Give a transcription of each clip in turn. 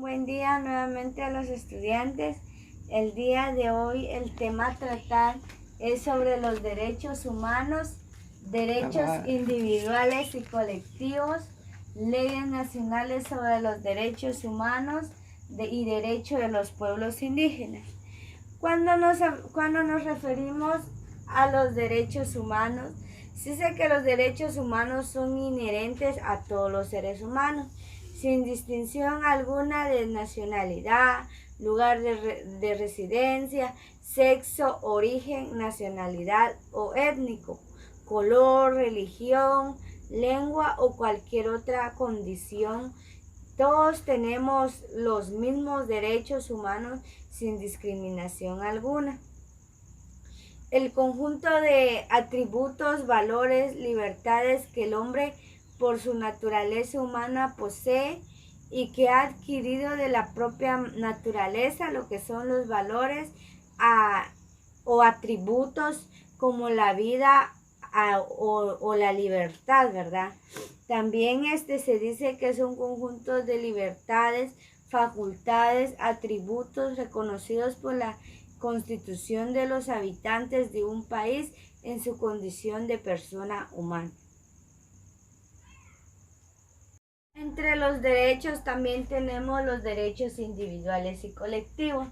Buen día nuevamente a los estudiantes. El día de hoy el tema a tratar es sobre los derechos humanos, derechos individuales y colectivos, leyes nacionales sobre los derechos humanos y derechos de los pueblos indígenas. Cuando nos referimos a los derechos humanos, se dice que los derechos humanos son inherentes a todos los seres humanos, sin distinción alguna de nacionalidad, lugar de residencia, sexo, origen, nacionalidad o étnico, color, religión, lengua o cualquier otra condición. Todos tenemos los mismos derechos humanos sin discriminación alguna. El conjunto de atributos, valores, libertades que el hombre por su naturaleza humana posee y que ha adquirido de la propia naturaleza, lo que son los valores o atributos como la vida o la libertad, ¿verdad? También se dice que es un conjunto de libertades, facultades, atributos reconocidos por la Constitución de los habitantes de un país en su condición de persona humana. Entre los derechos también tenemos los derechos individuales y colectivos.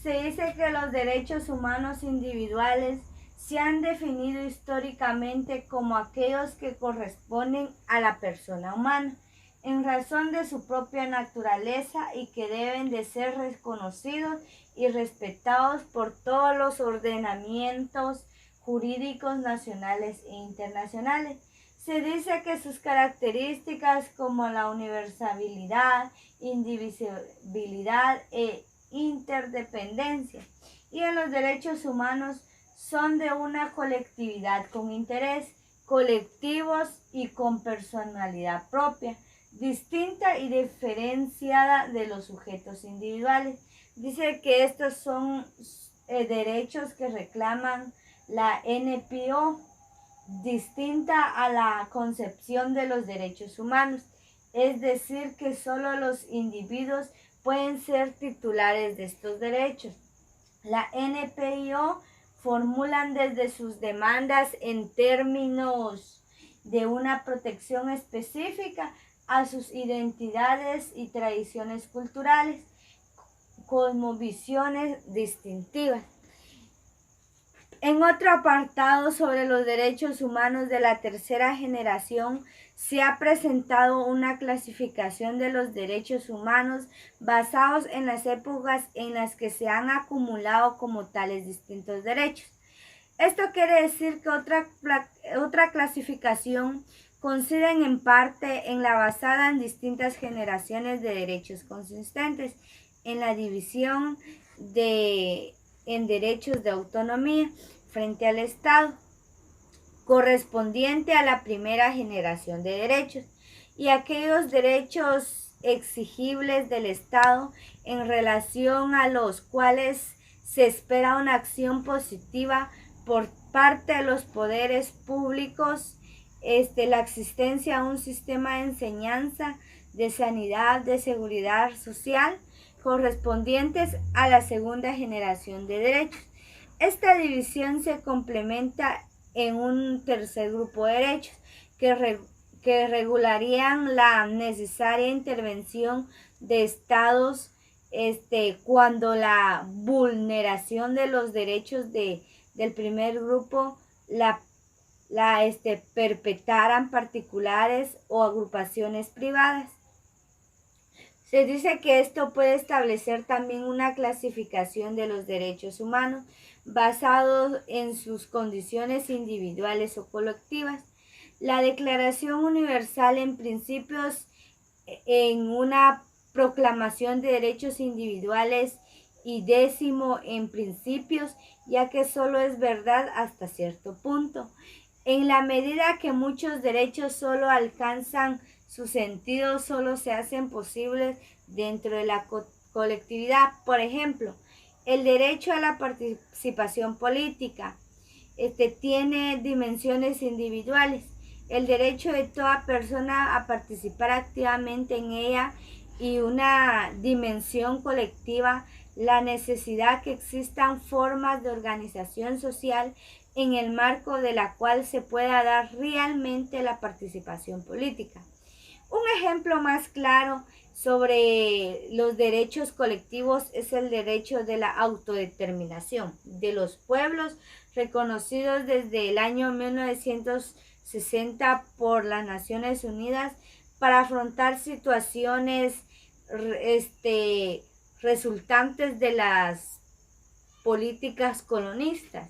Se dice que los derechos humanos individuales se han definido históricamente como aquellos que corresponden a la persona humana, en razón de su propia naturaleza y que deben de ser reconocidos y respetados por todos los ordenamientos jurídicos nacionales e internacionales. Se dice que sus características como la universalidad, indivisibilidad e interdependencia y en los derechos humanos son de una colectividad con interés, colectivos y con personalidad propia, distinta y diferenciada de los sujetos individuales. Dice que estos son derechos que reclaman la NPO, distinta a la concepción de los derechos humanos, es decir, que solo los individuos pueden ser titulares de estos derechos. La NPO formulan desde sus demandas en términos de una protección específica a sus identidades y tradiciones culturales, cosmovisiones distintivas. En otro apartado sobre los derechos humanos de la tercera generación, se ha presentado una clasificación de los derechos humanos basados en las épocas en las que se han acumulado como tales distintos derechos. Esto quiere decir que otra clasificación coinciden en parte en la basada en distintas generaciones de derechos consistentes en la división en derechos de autonomía frente al Estado, correspondiente a la primera generación de derechos, y aquellos derechos exigibles del Estado en relación a los cuales se espera una acción positiva por parte de los poderes públicos, la existencia de un sistema de enseñanza, de sanidad, de seguridad social, correspondientes a la segunda generación de derechos. Esta división se complementa en un tercer grupo de derechos que regularían la necesaria intervención de estados cuando la vulneración de los derechos del primer grupo perpetraran particulares o agrupaciones privadas. Se dice que esto puede establecer también una clasificación de los derechos humanos basados en sus condiciones individuales o colectivas. La Declaración Universal en Principios en una proclamación de derechos individuales y 10º en principios, ya que solo es verdad hasta cierto punto. En la medida que muchos derechos solo alcanzan su sentido, solo se hacen posibles dentro de la colectividad. Por ejemplo, el derecho a la participación política tiene dimensiones individuales. El derecho de toda persona a participar activamente en ella y una dimensión colectiva, la necesidad que existan formas de organización social en el marco de la cual se pueda dar realmente la participación política. Un ejemplo más claro sobre los derechos colectivos es el derecho de la autodeterminación de los pueblos reconocidos desde el año 1960 por las Naciones Unidas para afrontar situaciones resultantes de las políticas colonialistas.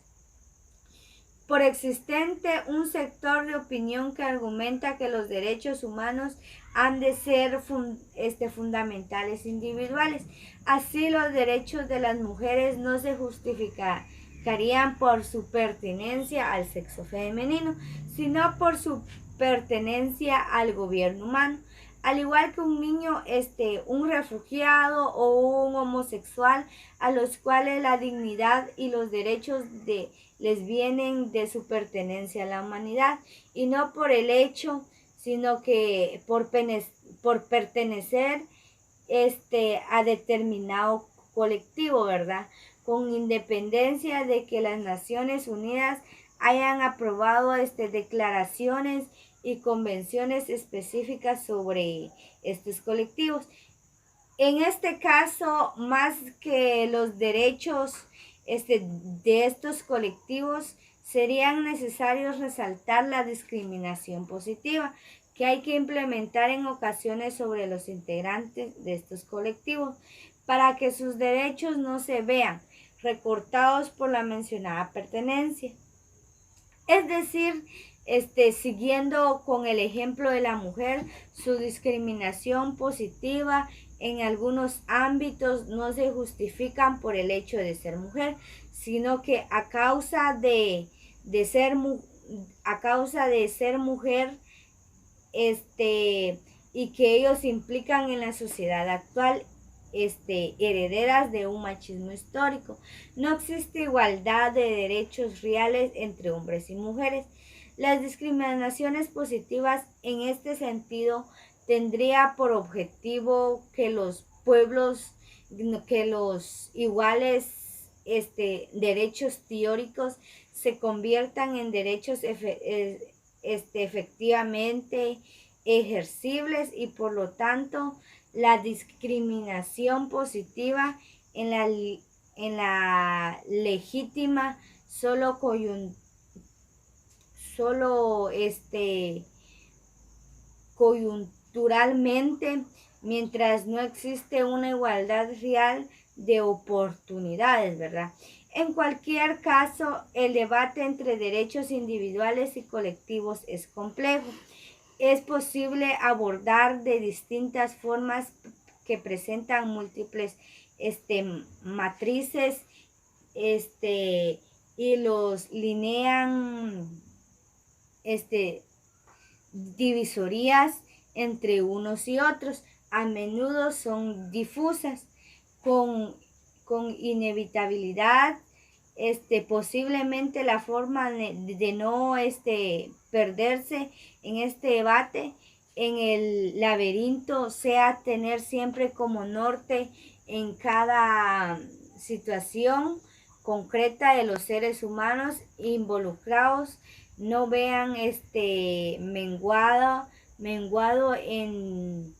Por existente un sector de opinión que argumenta que los derechos humanos han de ser fundamentales individuales. Así los derechos de las mujeres no se justificarían por su pertenencia al sexo femenino, sino por su pertenencia al gobierno humano. Al igual que un niño, un refugiado o un homosexual, a los cuales la dignidad y los derechos les vienen de su pertenencia a la humanidad, y no por el hecho, sino que por pertenecer a determinado colectivo, ¿verdad? Con independencia de que las Naciones Unidas hayan aprobado declaraciones y convenciones específicas sobre estos colectivos. En este caso, más que los derechos de estos colectivos, serían necesarios resaltar la discriminación positiva que hay que implementar en ocasiones sobre los integrantes de estos colectivos para que sus derechos no se vean recortados por la mencionada pertenencia. Es decir, siguiendo con el ejemplo de la mujer, su discriminación positiva en algunos ámbitos no se justifican por el hecho de ser mujer, sino que a causa de ser mujer, y que ellos implican en la sociedad actual, herederas de un machismo histórico. No existe igualdad de derechos reales entre hombres y mujeres. Las discriminaciones positivas en este sentido tendría por objetivo que los pueblos, que los iguales derechos teóricos se conviertan en derechos efectivamente ejercibles, y por lo tanto la discriminación positiva en la legítima solo coyunturalmente, mientras no existe una igualdad real de oportunidades, ¿verdad? En cualquier caso, el debate entre derechos individuales y colectivos es complejo. Es posible abordar de distintas formas que presentan múltiples matrices y los linean divisorías entre unos y otros. A menudo son difusas, con inevitabilidad, posiblemente la forma de no perderse en este debate en el laberinto sea tener siempre como norte en cada situación concreta de los seres humanos involucrados, no vean menguado en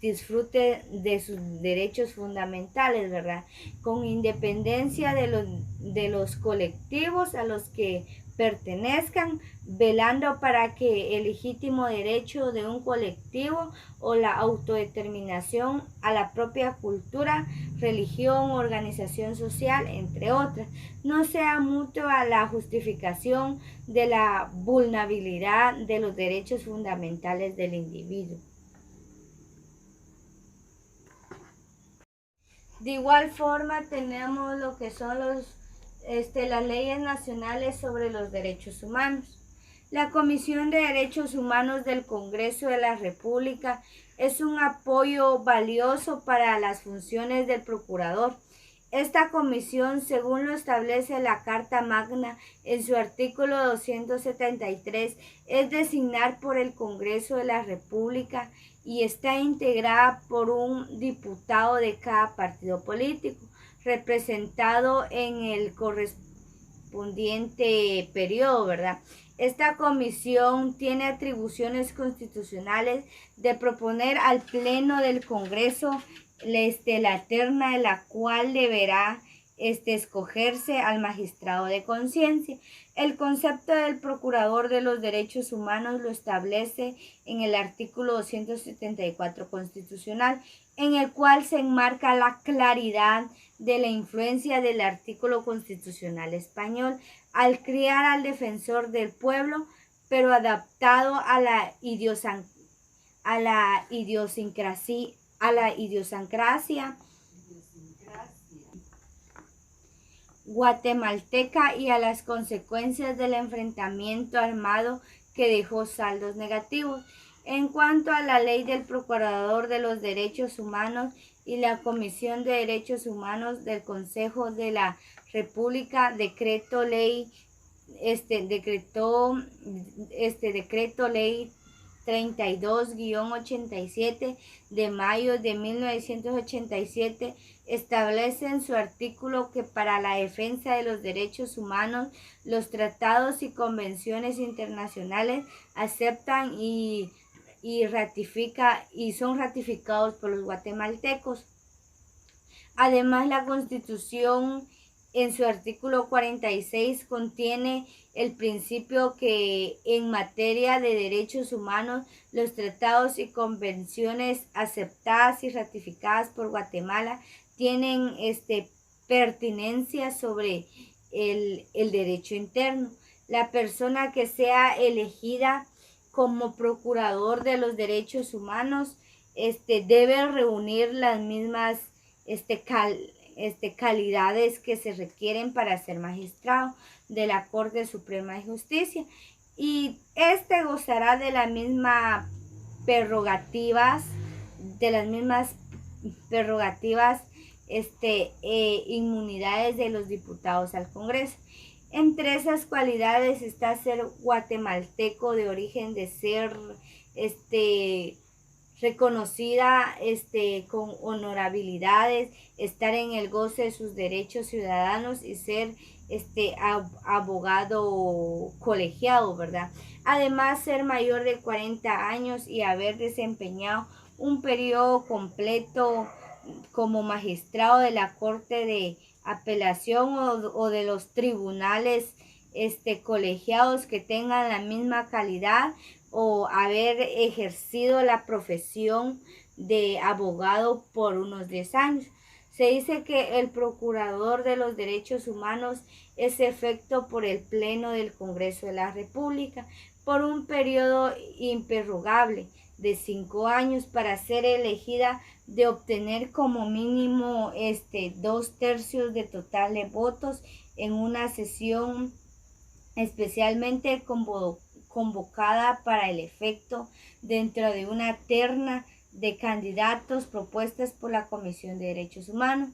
disfrute de sus derechos fundamentales, ¿verdad? Con independencia de los colectivos a los que pertenezcan, velando para que el legítimo derecho de un colectivo o la autodeterminación a la propia cultura, religión, organización social, entre otras, no sea mutua a la justificación de la vulnerabilidad de los derechos fundamentales del individuo. De igual forma tenemos lo que son las leyes nacionales sobre los derechos humanos. La Comisión de Derechos Humanos del Congreso de la República es un apoyo valioso para las funciones del procurador. Esta comisión, según lo establece la Carta Magna en su artículo 273, es designar por el Congreso de la República y está integrada por un diputado de cada partido político, representado en el correspondiente periodo, ¿verdad? Esta comisión tiene atribuciones constitucionales de proponer al Pleno del Congreso la terna de la cual deberá escogerse al magistrado de conciencia. El concepto del procurador de los derechos humanos lo establece en el artículo 274 constitucional, en el cual se enmarca la claridad de la influencia del artículo constitucional español al crear al defensor del pueblo, pero adaptado a la idiosincrasia guatemalteca y a las consecuencias del enfrentamiento armado que dejó saldos negativos. En cuanto a la ley del Procurador de los Derechos Humanos y la Comisión de Derechos Humanos del Consejo de la República, decreto ley 32-87 de mayo de 1987 establece en su artículo que para la defensa de los derechos humanos los tratados y convenciones internacionales aceptan y son ratificados por los guatemaltecos. Además, la Constitución en su artículo 46 contiene el principio que en materia de derechos humanos los tratados y convenciones aceptadas y ratificadas por Guatemala tienen pertinencia sobre el derecho interno. La persona que sea elegida como procurador de los derechos humanos debe reunir las mismas calidades que se requieren para ser magistrado de la Corte Suprema de Justicia, y gozará de las mismas prerrogativas inmunidades de los diputados al Congreso. Entre esas cualidades está ser guatemalteco de origen, de ser reconocida con honorabilidades, estar en el goce de sus derechos ciudadanos y ser abogado colegiado, ¿verdad? Además, ser mayor de 40 años y haber desempeñado un periodo completo como magistrado de la Corte de Apelación o de los tribunales colegiados que tengan la misma calidad, o haber ejercido la profesión de abogado por unos 10 años. Se dice que el procurador de los derechos humanos es efecto por el Pleno del Congreso de la República por un periodo improrrogable de 5 años para ser elegida de obtener como mínimo 2/3 de total de votos en una sesión especialmente convocada para el efecto dentro de una terna de candidatos propuestas por la Comisión de Derechos Humanos.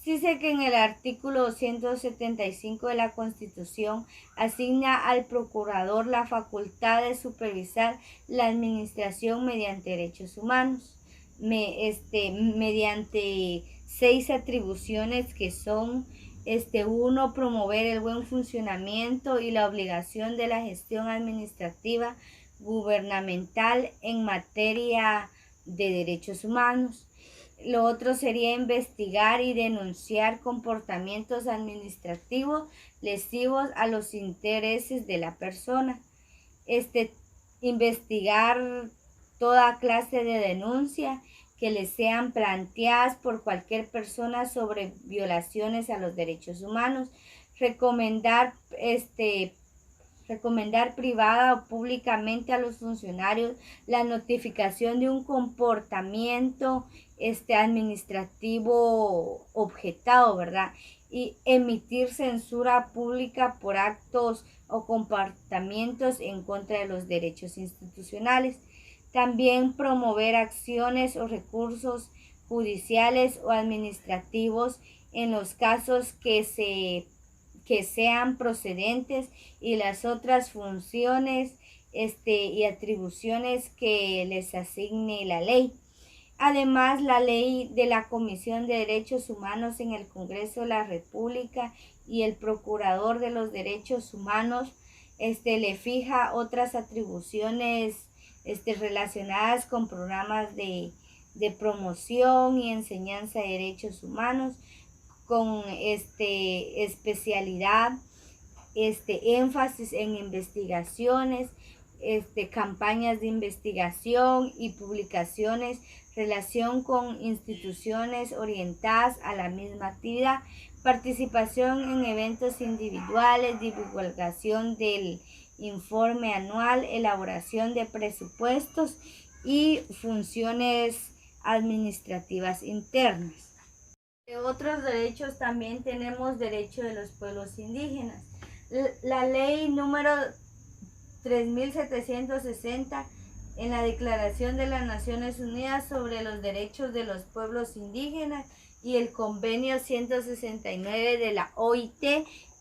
Dice que en el artículo 275 de la Constitución asigna al procurador la facultad de supervisar la administración mediante derechos humanos, mediante 6 atribuciones que son: 1. Promover el buen funcionamiento y la obligación de la gestión administrativa gubernamental en materia de derechos humanos. Lo otro sería investigar y denunciar comportamientos administrativos lesivos a los intereses de la persona. Investigar toda clase de denuncia que les sean planteadas por cualquier persona sobre violaciones a los derechos humanos. Recomendar privada o públicamente a los funcionarios la notificación de un comportamiento administrativo objetado, ¿verdad? Y emitir censura pública por actos o comportamientos en contra de los derechos institucionales. También promover acciones o recursos judiciales o administrativos en los casos que sean procedentes y las otras funciones y atribuciones que les asigne la ley. Además, la ley de la Comisión de Derechos Humanos en el Congreso de la República y el Procurador de los Derechos Humanos le fija otras atribuciones relacionadas con programas de promoción y enseñanza de derechos humanos, con especialidad, énfasis en investigaciones, campañas de investigación y publicaciones, relación con instituciones orientadas a la misma actividad, participación en eventos individuales, divulgación del informe anual, elaboración de presupuestos y funciones administrativas internas. De otros derechos también tenemos derecho de los pueblos indígenas. La ley número 3760 en la Declaración de las Naciones Unidas sobre los Derechos de los Pueblos Indígenas y el Convenio 169 de la OIT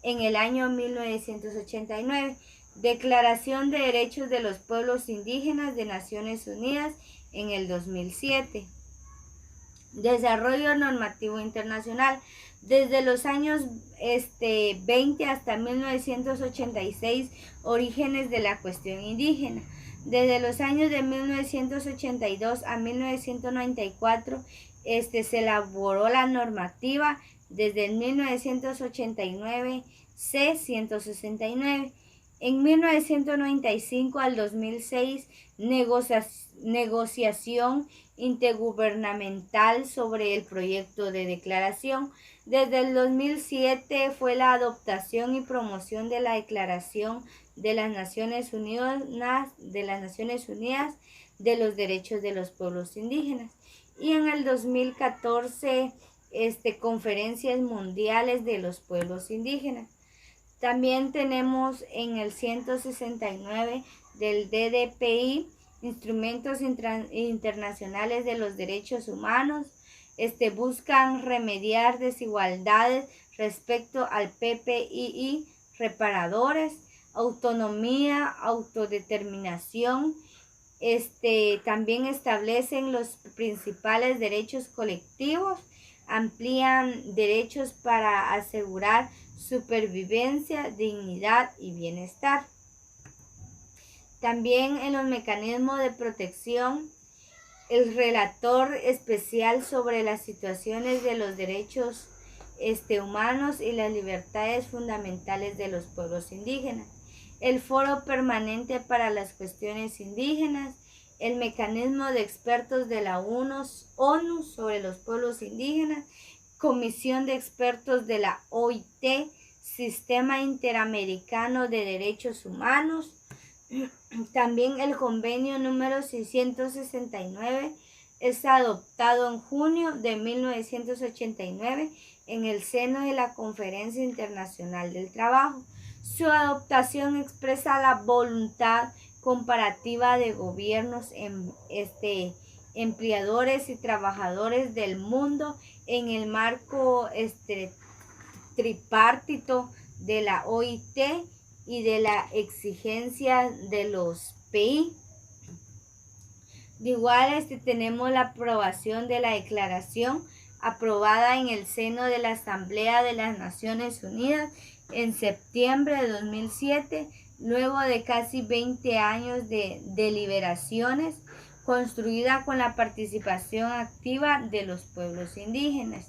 en el año 1989. Declaración de Derechos de los Pueblos Indígenas de Naciones Unidas en el 2007. Desarrollo normativo internacional. Desde los años 20 hasta 1986, orígenes de la cuestión indígena. Desde los años de 1982 a 1994, se elaboró la normativa desde el 1989 C-169. En 1995 al 2006, negociación intergubernamental sobre el proyecto de declaración. Desde el 2007 fue la adoptación y promoción de la Declaración de las Naciones Unidas de los Derechos de los Pueblos Indígenas. Y en el 2014, Conferencias Mundiales de los Pueblos Indígenas. También tenemos en el 169 del DDPI, Instrumentos Internacionales de los Derechos Humanos, buscan remediar desigualdades respecto al PPII, reparadores, autonomía, autodeterminación. También establecen los principales derechos colectivos, amplían derechos para asegurar supervivencia, dignidad y bienestar. También en los mecanismos de protección, el relator especial sobre las situaciones de los derechos humanos y las libertades fundamentales de los pueblos indígenas, el foro permanente para las cuestiones indígenas, el mecanismo de expertos de la ONU sobre los pueblos indígenas, comisión de expertos de la OIT, Sistema Interamericano de Derechos Humanos. También el convenio número 669 es adoptado en junio de 1989 en el seno de la Conferencia Internacional del Trabajo. Su adoptación expresa la voluntad comparativa de gobiernos, empleadores y trabajadores del mundo en el marco tripartito de la OIT y de la exigencia de los PI. De igual, tenemos la aprobación de la declaración aprobada en el seno de la Asamblea de las Naciones Unidas en septiembre de 2007, luego de casi 20 años de deliberaciones, construida con la participación activa de los pueblos indígenas.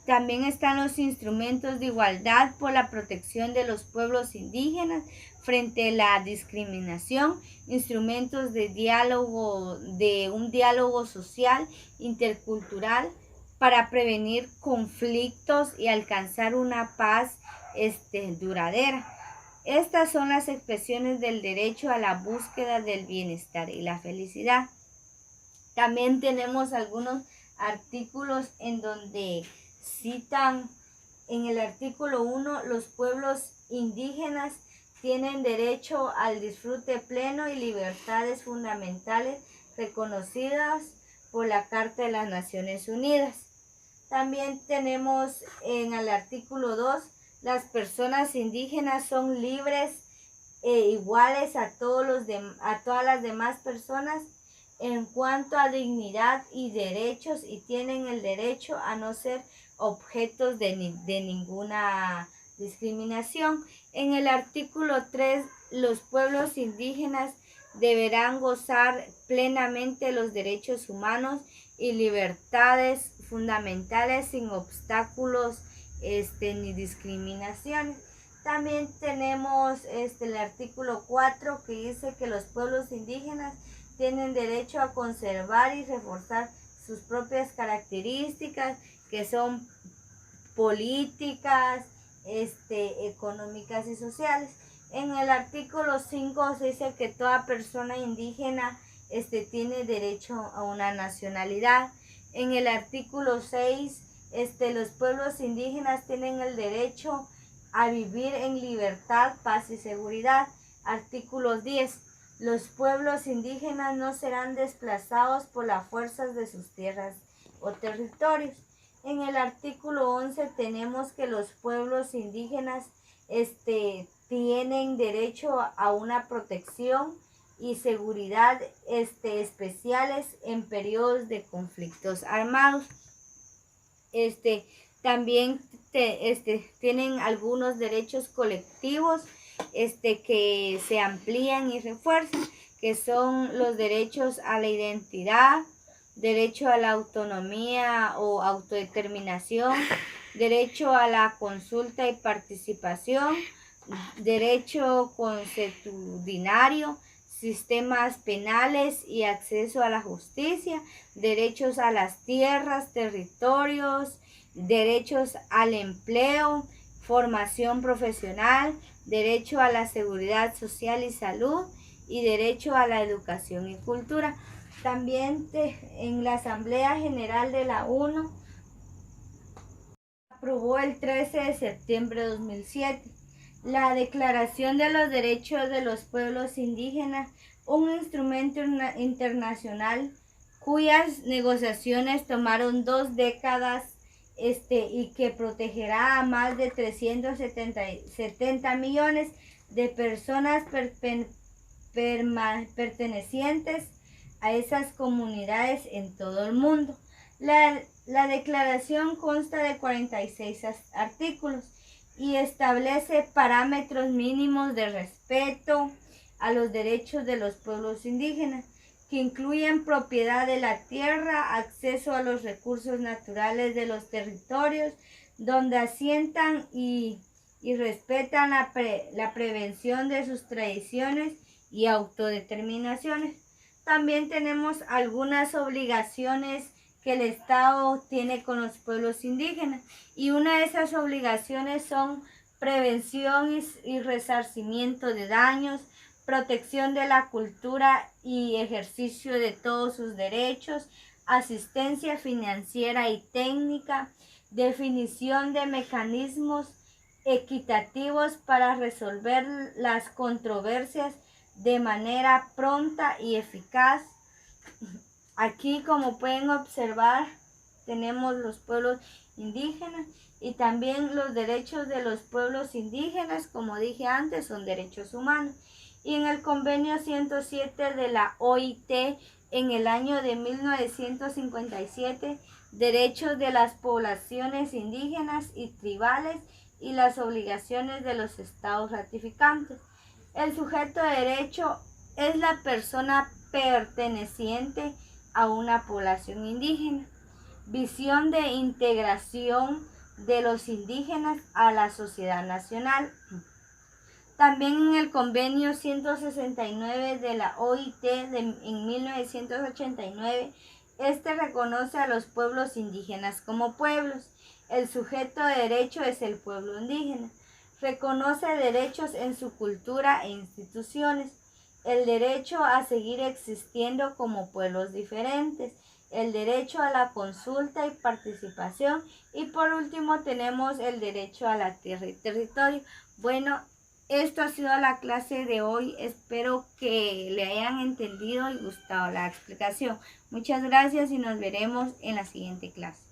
También están los instrumentos de igualdad por la protección de los pueblos indígenas frente a la discriminación, instrumentos de un diálogo social intercultural para prevenir conflictos y alcanzar una paz duradera. Estas son las expresiones del derecho a la búsqueda del bienestar y la felicidad. También tenemos algunos artículos en donde citan en el artículo 1, los pueblos indígenas tienen derecho al disfrute pleno y libertades fundamentales reconocidas por la Carta de las Naciones Unidas. También tenemos en el artículo 2, las personas indígenas son libres e iguales a todas las demás personas en cuanto a dignidad y derechos, y tienen el derecho a no ser objetos de ninguna discriminación. En el artículo 3, los pueblos indígenas deberán gozar plenamente los derechos humanos y libertades fundamentales sin obstáculos ni discriminaciones. También tenemos el artículo 4, que dice que los pueblos indígenas tienen derecho a conservar y reforzar sus propias características, que son políticas, económicas y sociales. En el artículo 5 se dice que toda persona indígena tiene derecho a una nacionalidad. En el artículo 6, los pueblos indígenas tienen el derecho a vivir en libertad, paz y seguridad. Artículo 10. Los pueblos indígenas no serán desplazados por las fuerzas de sus tierras o territorios. En el artículo 11 tenemos que los pueblos indígenas tienen derecho a una protección y seguridad especiales en periodos de conflictos armados. También tienen algunos derechos colectivos que se amplían y refuerzan, que son los derechos a la identidad, derecho a la autonomía o autodeterminación, derecho a la consulta y participación, derecho consuetudinario, sistemas penales y acceso a la justicia, derechos a las tierras, territorios, derechos al empleo, formación profesional, derecho a la seguridad social y salud y derecho a la educación y cultura. También en la Asamblea General de la ONU aprobó el 13 de septiembre de 2007 la Declaración de los Derechos de los Pueblos Indígenas, un instrumento internacional cuyas negociaciones tomaron 2 décadas y que protegerá a más de 370 millones de personas pertenecientes a esas comunidades en todo el mundo. La declaración consta de 46 artículos y establece parámetros mínimos de respeto a los derechos de los pueblos indígenas, que incluyen propiedad de la tierra, acceso a los recursos naturales de los territorios donde asientan y respetan la prevención de sus tradiciones y autodeterminaciones. También tenemos algunas obligaciones que el Estado tiene con los pueblos indígenas, y una de esas obligaciones son prevención y resarcimiento de daños, protección de la cultura y ejercicio de todos sus derechos, asistencia financiera y técnica, definición de mecanismos equitativos para resolver las controversias de manera pronta y eficaz. Aquí, como pueden observar, tenemos los pueblos indígenas y también los derechos de los pueblos indígenas, como dije antes, son derechos humanos. Y en el convenio 107 de la OIT, en el año de 1957, derechos de las poblaciones indígenas y tribales y las obligaciones de los estados ratificantes. El sujeto de derecho es la persona perteneciente a una población indígena. Visión de integración de los indígenas a la sociedad nacional. También en el convenio 169 de la OIT en 1989, reconoce a los pueblos indígenas como pueblos. El sujeto de derecho es el pueblo indígena. Reconoce derechos en su cultura e instituciones. El derecho a seguir existiendo como pueblos diferentes. El derecho a la consulta y participación. Y por último tenemos el derecho a la tierra y territorio. Bueno, esto ha sido la clase de hoy. Espero que le hayan entendido y gustado la explicación. Muchas gracias y nos veremos en la siguiente clase.